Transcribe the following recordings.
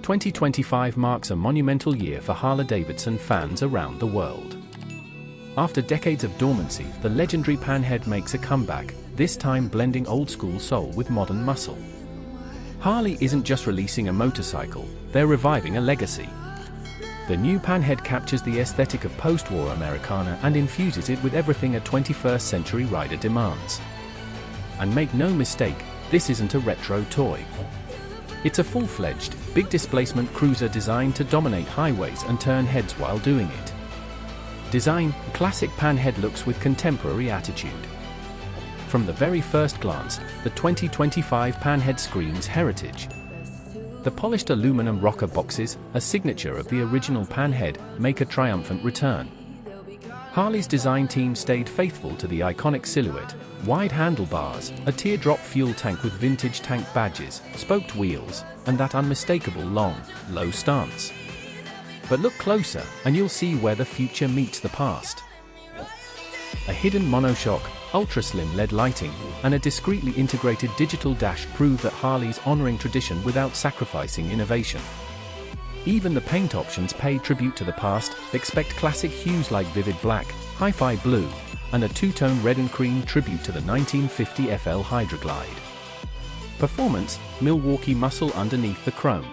2025 marks a monumental year for Harley-Davidson fans around the world. After decades of dormancy, the legendary Panhead makes a comeback, this time blending old-school soul with modern muscle. Harley isn't just releasing a motorcycle, they're reviving a legacy. The new Panhead captures the aesthetic of post-war Americana and infuses it with everything a 21st-century rider demands. And make no mistake, this isn't a retro toy. It's a full-fledged, big-displacement cruiser designed to dominate highways and turn heads while doing it. Design: classic Panhead looks with contemporary attitude. From the very first glance, the 2025 Panhead screams heritage. The polished aluminum rocker boxes, a signature of the original Panhead, make a triumphant return. Harley's design team stayed faithful to the iconic silhouette: wide handlebars, a teardrop fuel tank with vintage tank badges, spoked wheels, and that unmistakable long, low stance. But look closer, and you'll see where the future meets the past. A hidden monoshock, ultra-slim LED lighting, and a discreetly integrated digital dash prove that Harley's honoring tradition without sacrificing innovation. Even the paint options pay tribute to the past. Expect classic hues like vivid black, hi-fi blue, and a two-tone red and cream tribute to the 1950 FL Hydroglide. Performance: Milwaukee muscle underneath the chrome.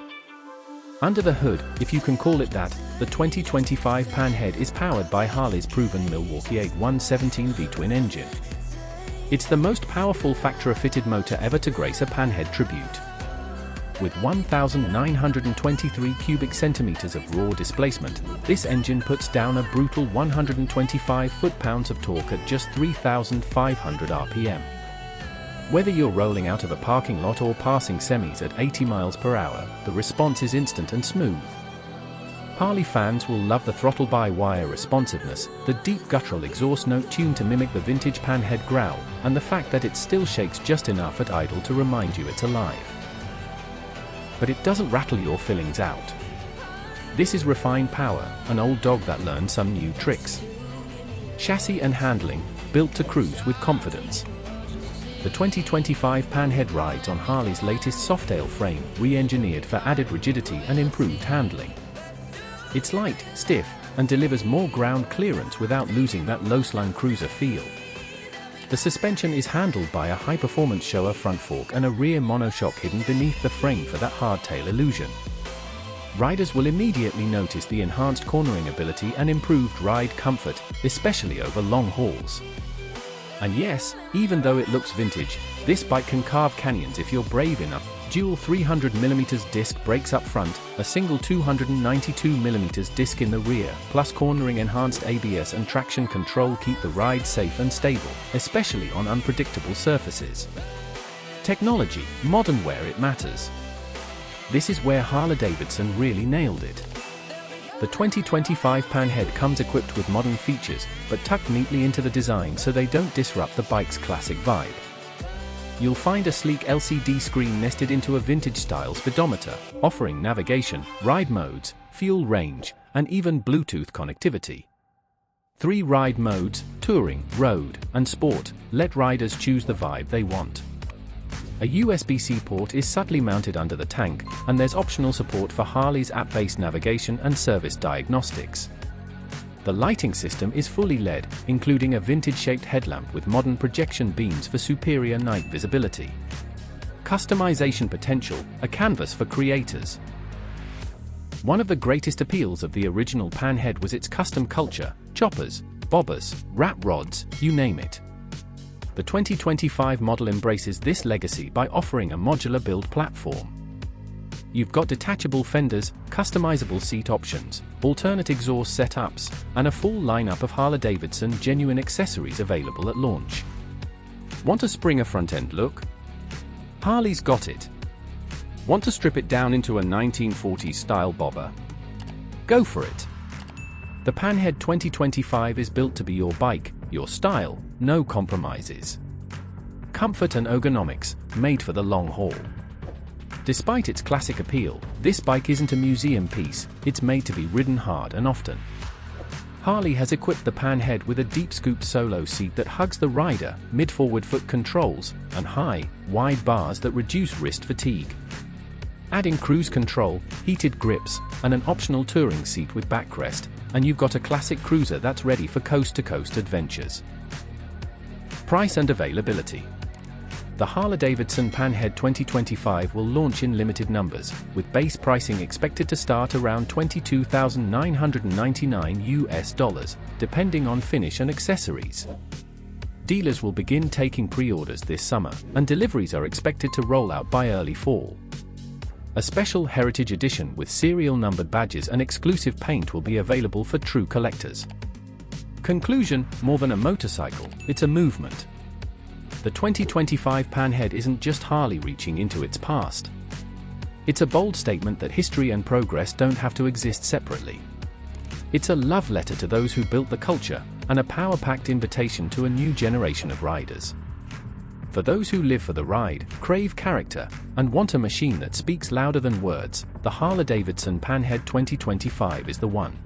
Under the hood, if you can call it that, the 2025 Panhead is powered by Harley's proven Milwaukee-Eight 117V twin engine. It's the most powerful factory-fitted motor ever to grace a Panhead tribute. With 1,923 cubic centimeters of raw displacement, this engine puts down a brutal 125 foot-pounds of torque at just 3,500 RPM. Whether you're rolling out of a parking lot or passing semis at 80 miles per hour, the response is instant and smooth. Harley fans will love the throttle-by-wire responsiveness, the deep guttural exhaust note tuned to mimic the vintage Panhead growl, and the fact that it still shakes just enough at idle to remind you it's alive. But it doesn't rattle your fillings out. This is refined power, an old dog that learned some new tricks. Chassis and handling, built to cruise with confidence. The 2025 Panhead rides on Harley's latest Softail frame, re-engineered for added rigidity and improved handling. It's light, stiff, and delivers more ground clearance without losing that low-slung cruiser feel. The suspension is handled by a high-performance Showa front fork and a rear monoshock hidden beneath the frame for that hardtail illusion. Riders will immediately notice the enhanced cornering ability and improved ride comfort, especially over long hauls. And yes, even though it looks vintage, this bike can carve canyons if you're brave enough. Dual 300mm disc brakes up front, a single 292mm disc in the rear, plus cornering enhanced ABS and traction control keep the ride safe and stable, especially on unpredictable surfaces. Technology, modern where it matters. This is where Harley-Davidson really nailed it. The 2025 Panhead comes equipped with modern features, but tucked neatly into the design so they don't disrupt the bike's classic vibe. You'll find a sleek LCD screen nested into a vintage-style speedometer, offering navigation, ride modes, fuel range, and even Bluetooth connectivity. 3 ride modes: Touring, Road, and Sport, let riders choose the vibe they want. A USB-C port is subtly mounted under the tank, and there's optional support for Harley's app-based navigation and service diagnostics. The lighting system is fully LED, including a vintage-shaped headlamp with modern projection beams for superior night visibility. Customization potential, a canvas for creators. One of the greatest appeals of the original Panhead was its custom culture: choppers, bobbers, wrap rods, you name it. The 2025 model embraces this legacy by offering a modular build platform. You've got detachable fenders, customizable seat options, alternate exhaust setups, and a full lineup of Harley-Davidson genuine accessories available at launch. Want a Springer front-end look? Harley's got it. Want to strip it down into a 1940s style bobber? Go for it. The Panhead 2025 is built to be your bike, your style, no compromises. Comfort and ergonomics, made for the long haul. Despite its classic appeal, this bike isn't a museum piece, it's made to be ridden hard and often. Harley has equipped the Panhead with a deep scoop solo seat that hugs the rider, mid-forward foot controls, and high, wide bars that reduce wrist fatigue. Add in cruise control, heated grips, and an optional touring seat with backrest, and you've got a classic cruiser that's ready for coast-to-coast adventures. Price and availability. The Harley-Davidson Panhead 2025 will launch in limited numbers, with base pricing expected to start around $22,999 depending on finish and accessories. Dealers will begin taking pre-orders this summer, and deliveries are expected to roll out by early fall. A special Heritage Edition with serial numbered badges and exclusive paint will be available for true collectors. Conclusion: more than a motorcycle, it's a movement. The 2025 Panhead isn't just Harley reaching into its past. It's a bold statement that history and progress don't have to exist separately. It's a love letter to those who built the culture, and a power-packed invitation to a new generation of riders. For those who live for the ride, crave character, and want a machine that speaks louder than words, the Harley-Davidson Panhead 2025 is the one.